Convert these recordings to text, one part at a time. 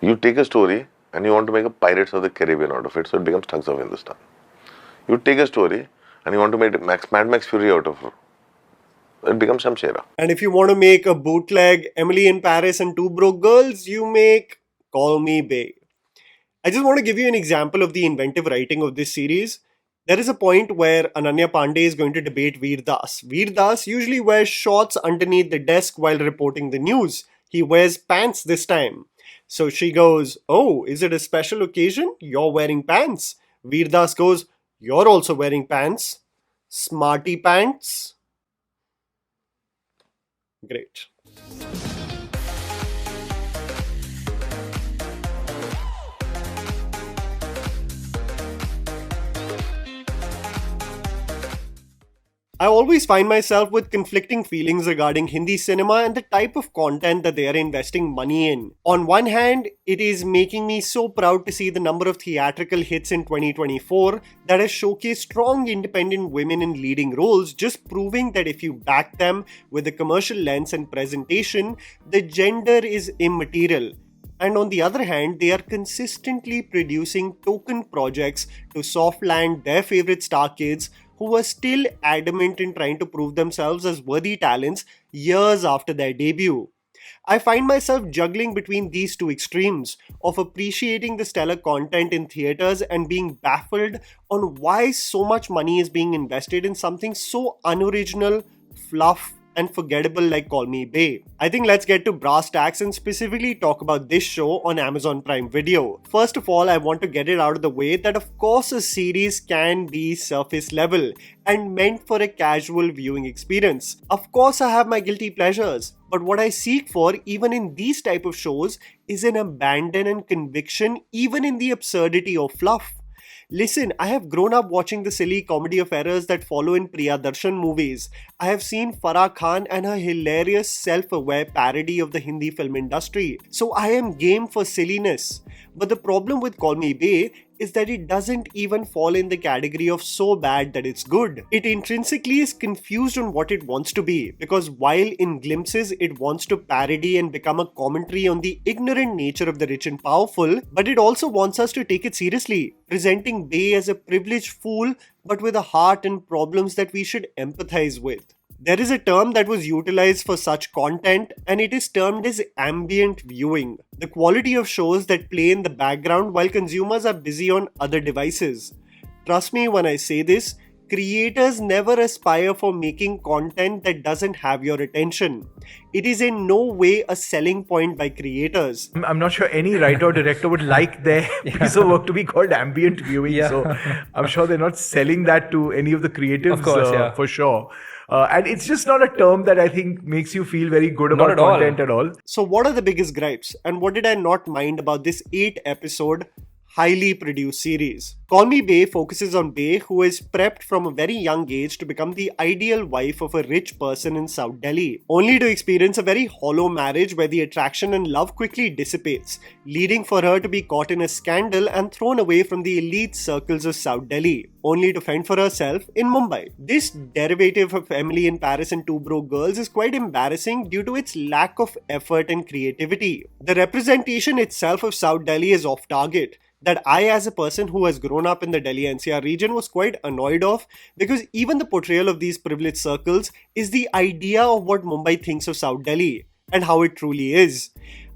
You take a story and you want to make a Pirates of the Caribbean out of it, so it becomes Thugs of Hindustan. You take a story and you want to make Mad Max Fury out of it, it becomes Shamshera. And if you want to make a bootleg Emily in Paris and Two Broke Girls, you make Call Me Bae. I just want to give you an example of the inventive writing of this series. There is a point where Ananya Pandey is going to debate Veer Das. Veer Das usually wears shorts underneath the desk while reporting the news. He wears pants this time. So she goes, "Oh, is it a special occasion? You're wearing pants." Veer Das goes, "You're also wearing pants. Smarty pants." Great. I always find myself with conflicting feelings regarding Hindi cinema and the type of content that they are investing money in. On one hand, it is making me so proud to see the number of theatrical hits in 2024 that has showcased strong independent women in leading roles, just proving that if you back them with a commercial lens and presentation, the gender is immaterial. And on the other hand, they are consistently producing token projects to soft land their favorite star kids who are still adamant in trying to prove themselves as worthy talents years after their debut. I find myself juggling between these two extremes of appreciating the stellar content in theaters and being baffled on why so much money is being invested in something so unoriginal, fluff, and forgettable like Call Me Bae. I think let's get to brass tacks and specifically talk about this show on Amazon Prime Video. First of all, I want to get it out of the way that of course a series can be surface level and meant for a casual viewing experience. Of course I have my guilty pleasures, but what I seek for even in these type of shows is an abandon and conviction even in the absurdity of fluff. Listen, I have grown up watching the silly comedy of errors that follow in Priyadarshan movies. I have seen Farah Khan and her hilarious self-aware parody of the Hindi film industry. So I am game for silliness. But the problem with Call Me Bae is that it doesn't even fall in the category of so bad that it's good. It intrinsically is confused on what it wants to be, because while in glimpses it wants to parody and become a commentary on the ignorant nature of the rich and powerful, but it also wants us to take it seriously, presenting Bae as a privileged fool but with a heart and problems that we should empathize with. There is a term that was utilized for such content, and it is termed as ambient viewing. The quality of shows that play in the background while consumers are busy on other devices. Trust me when I say this, creators never aspire for making content that doesn't have your attention. It is in no way a selling point by creators. I'm not sure any writer or director would like their piece of work to be called ambient viewing. Yeah. So I'm sure they're not selling that to any of the creatives, Of course, yeah. for sure. And it's just not a term that I think makes you feel very good about Not at all. content at all. So, what are the biggest gripes, and what did I not mind about this 8-episode highly produced series? Call Me Bae focuses on Bae, who is prepped from a very young age to become the ideal wife of a rich person in South Delhi, only to experience a very hollow marriage where the attraction and love quickly dissipates, leading for her to be caught in a scandal and thrown away from the elite circles of South Delhi, only to fend for herself in Mumbai. This derivative of Emily in Paris and Two Broke Girls is quite embarrassing due to its lack of effort and creativity. The representation itself of South Delhi is off target, that I, as a person who has grown up in the Delhi NCR region, was quite annoyed of, because even the portrayal of these privileged circles is the idea of what Mumbai thinks of South Delhi and how it truly is.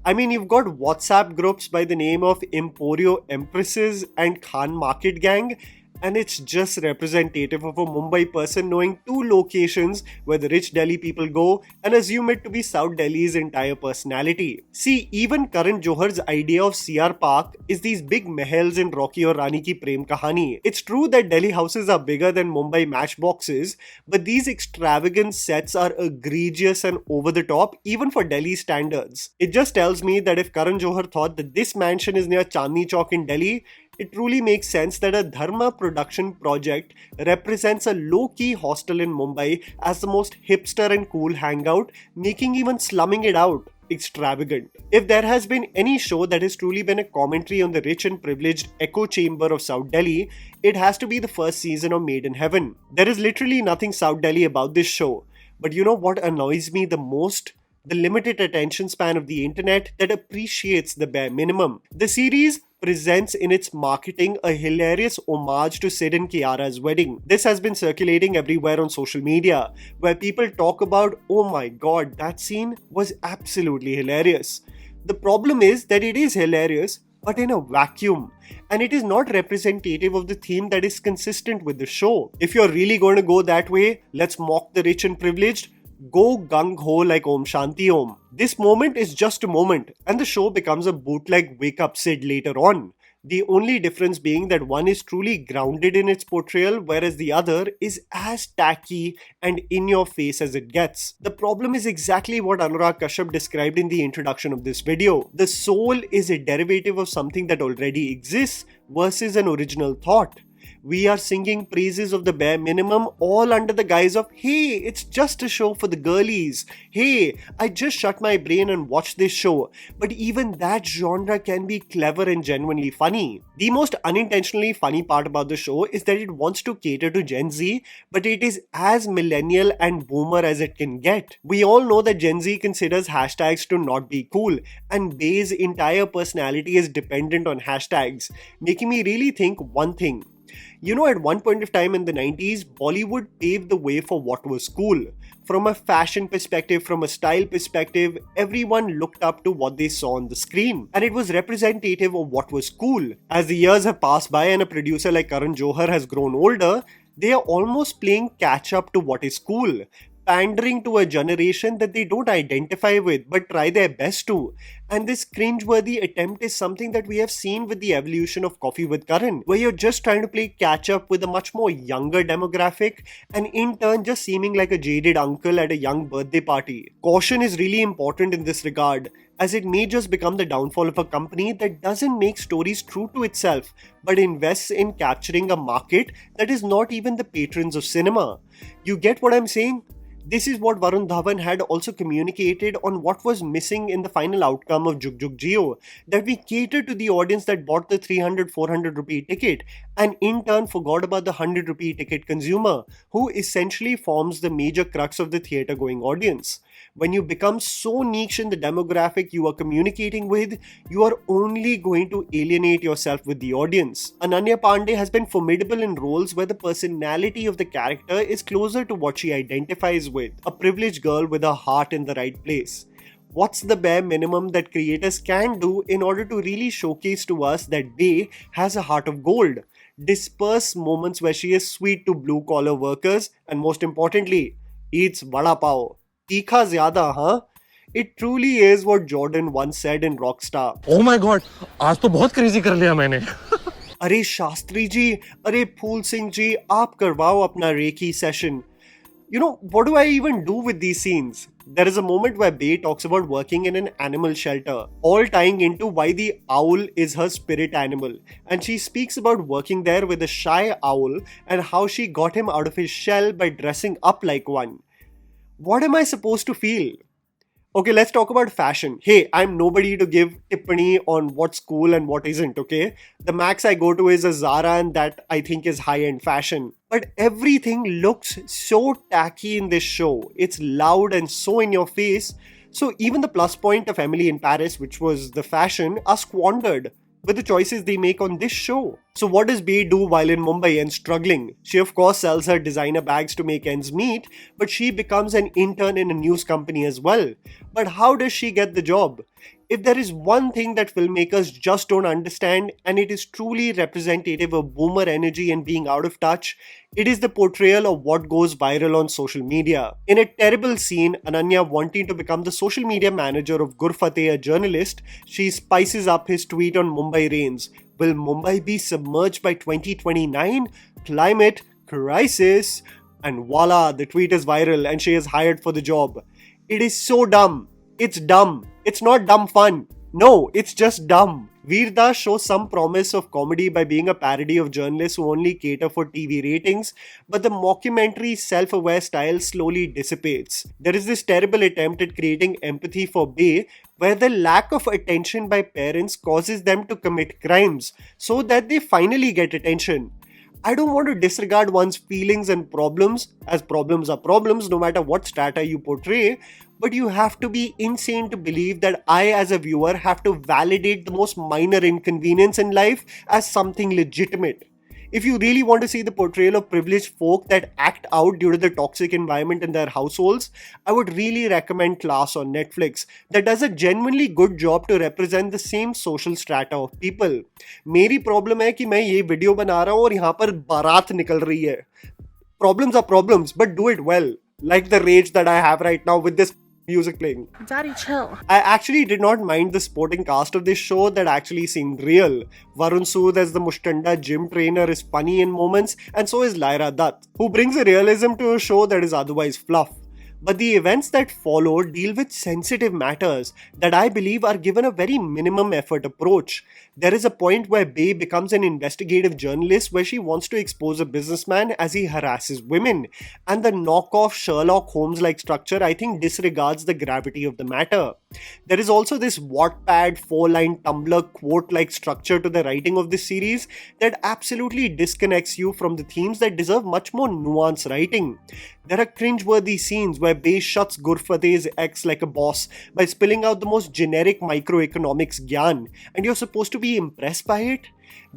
I mean, you've got WhatsApp groups by the name of Emporio Empresses and Khan Market Gang, and it's just representative of a Mumbai person knowing two locations where the rich Delhi people go and assume it to be South Delhi's entire personality. See, even Karan Johar's idea of CR Park is these big mahals in Rocky or Rani Ki Prem Kahani. It's true that Delhi houses are bigger than Mumbai matchboxes, but these extravagant sets are egregious and over the top even for Delhi standards. It just tells me that if Karan Johar thought that this mansion is near Chandni Chowk in Delhi, it truly makes sense that a Dharma production project represents a low-key hostel in Mumbai as the most hipster and cool hangout, making even slumming it out extravagant. If there has been any show that has truly been a commentary on the rich and privileged echo chamber of South Delhi, it has to be the first season of Made in Heaven. There is literally nothing South Delhi about this show. But you know what annoys me the most? the limited attention span of the internet that appreciates the bare minimum. The series presents in its marketing a hilarious homage to Sid and Kiara's wedding. This has been circulating everywhere on social media, where people talk about, oh my god, that scene was absolutely hilarious. The problem is that it is hilarious, but in a vacuum, and it is not representative of the theme that is consistent with the show. If you're really going to go that way, let's mock the rich and privileged. Go gung-ho like Om Shanti Om. This moment is just a moment, and the show becomes a bootleg Wake Up Sid later on. The only difference being that one is truly grounded in its portrayal, whereas the other is as tacky and in your face as it gets. The problem is exactly what Anurag Kashyap described in the introduction of this video. The soul is a derivative of something that already exists versus an original thought. We are singing praises of the bare minimum all under the guise of, hey, it's just a show for the girlies. Hey, I just shut my brain and watched this show. But even that genre can be clever and genuinely funny. The most unintentionally funny part about the show is that it wants to cater to Gen Z, but it is as millennial and boomer as it can get. We all know that Gen Z considers hashtags to not be cool, and Bay's entire personality is dependent on hashtags, making me really think one thing. You know, at one point of time in the 90s, Bollywood paved the way for what was cool. From a fashion perspective, from a style perspective, everyone looked up to what they saw on the screen. And it was representative of what was cool. As the years have passed by and a producer like Karan Johar has grown older, they are almost playing catch up to what is cool, pandering to a generation that they don't identify with but try their best to. And this cringeworthy attempt is something that we have seen with the evolution of Coffee with Karan, where you're just trying to play catch up with a much more younger demographic and in turn just seeming like a jaded uncle at a young birthday party. Caution is really important in this regard, as it may just become the downfall of a company that doesn't make stories true to itself but invests in capturing a market that is not even the patrons of cinema. You get what I'm saying? This is what Varun Dhawan had also communicated on what was missing in the final outcome of Jug Jug Jio, that we cater to the audience that bought the 300-400 rupee ticket and in turn forgot about the 100 rupee ticket consumer, who essentially forms the major crux of the theatre going audience. When you become so niche in the demographic you are communicating with, you are only going to alienate yourself with the audience. Ananya Pandey has been formidable in roles where the personality of the character is closer to what she identifies with, a privileged girl with her heart in the right place. What's the bare minimum that creators can do in order to really showcase to us that Bay has a heart of gold? Disperse moments where she is sweet to blue collar workers and most importantly, eats vada pav. Tikha zyada, huh? It truly is what Jordan once said in Rockstar. Oh my god, आज तो बहुत crazy कर लिया मैंने. अरे शास्त्री जी, अरे फूल सिंह जी, आप करवाओ अपना recce session. You know, what do I even do with these scenes? There is a moment where Bay talks about working in an animal shelter, all tying into why the owl is her spirit animal. And she speaks about working there with a shy owl and how she got him out of his shell by dressing up like one. What am I supposed to feel? Okay, let's talk about fashion. Hey, I'm nobody to give tippani on what's cool and what isn't, okay? The max I go to is a Zara and that I think is high-end fashion. But everything looks so tacky in this show. It's loud and so in your face. So even the plus point of Emily in Paris, which was the fashion, are squandered with the choices they make on this show. So what does Bay do while in Mumbai and struggling? She of course sells her designer bags to make ends meet, but she becomes an intern in a news company as well. But how does she get the job? If there is one thing that filmmakers just don't understand, and it is truly representative of boomer energy and being out of touch, it is the portrayal of what goes viral on social media. In a terrible scene, Ananya wanting to become the social media manager of Gurfateh, a journalist, she spices up his tweet on Mumbai rains. Will Mumbai be submerged by 2029? Climate crisis. And voila, the tweet is viral and she is hired for the job. It is so dumb. It's dumb. It's not dumb fun. No, it's just dumb. Veer Das shows some promise of comedy by being a parody of journalists who only cater for TV ratings, but the mockumentary self-aware style slowly dissipates. There is this terrible attempt at creating empathy for Bay, where the lack of attention by parents causes them to commit crimes, so that they finally get attention. I don't want to disregard one's feelings and problems, as problems are problems no matter what strata you portray, but you have to be insane to believe that I, as a viewer, have to validate the most minor inconvenience in life as something legitimate. If you really want to see the portrayal of privileged folk that act out due to the toxic environment in their households, I would really recommend Class on Netflix that does a genuinely good job to represent the same social strata of people. मेरी problem है कि मैं ये video बना रहा हूँ और यहाँ पर बारात निकल रही है. Problems are problems, but do it well. Like the rage that I have right now with this music playing. Daddy, chill. I actually did not mind the sporting cast of this show that actually seemed real. Varun Sood as the Mushtanda gym trainer is funny in moments, and so is Lyra Dutt, who brings a realism to a show that is otherwise fluff. But the events that follow deal with sensitive matters that I believe are given a very minimum effort approach. There is a point where Bay becomes an investigative journalist where she wants to expose a businessman as he harasses women. And the knockoff Sherlock Holmes-like structure, I think, disregards the gravity of the matter. There is also this Wattpad 4-line Tumblr quote-like structure to the writing of this series that absolutely disconnects you from the themes that deserve much more nuanced writing. There are cringe-worthy scenes where Bay shuts Gurfateh's ex like a boss by spilling out the most generic microeconomics gyan, and you're supposed to be impressed by it?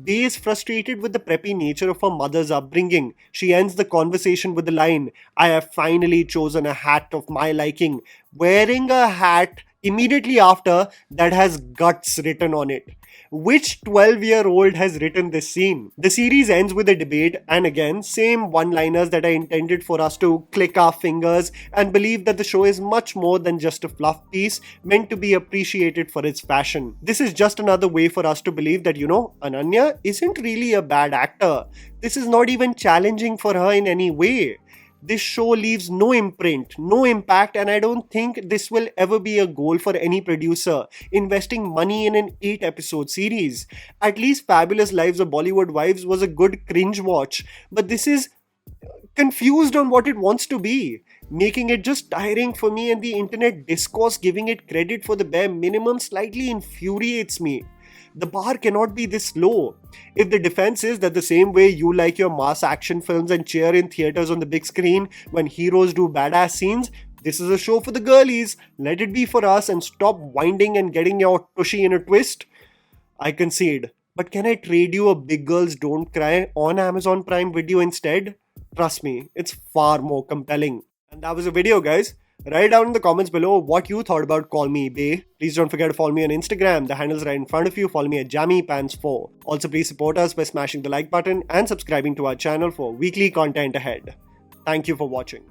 Bay is frustrated with the preppy nature of her mother's upbringing. She ends the conversation with the line, "I have finally chosen a hat of my liking," wearing a hat immediately after that has guts written on it. Which 12-year-old has written this scene? The series ends with a debate, and again, same one-liners that are intended for us to click our fingers and believe that the show is much more than just a fluff piece meant to be appreciated for its fashion. This is just another way for us to believe that, Ananya isn't really a bad actor. This is not even challenging for her in any way. This show leaves no imprint, no impact, and I don't think this will ever be a goal for any producer investing money in an 8-episode series. At least Fabulous Lives of Bollywood Wives was a good cringe watch, but this is confused on what it wants to be, making it just tiring for me, and the internet discourse giving it credit for the bare minimum slightly infuriates me. The bar cannot be this low. If the defense is that the same way you like your mass action films and cheer in theaters on the big screen when heroes do badass scenes, this is a show for the girlies. Let it be for us and stop whining and getting your tushy in a twist. I concede. But can I trade you a Big Girls Don't Cry on Amazon Prime Video instead? Trust me, it's far more compelling. And that was the video, guys. Write down in the comments below what you thought about Call Me Bay. Please don't forget to follow me on Instagram. The handle's right in front of you. Follow me at JammyPants4. Also, please support us by smashing the like button and subscribing to our channel for weekly content ahead. Thank you for watching.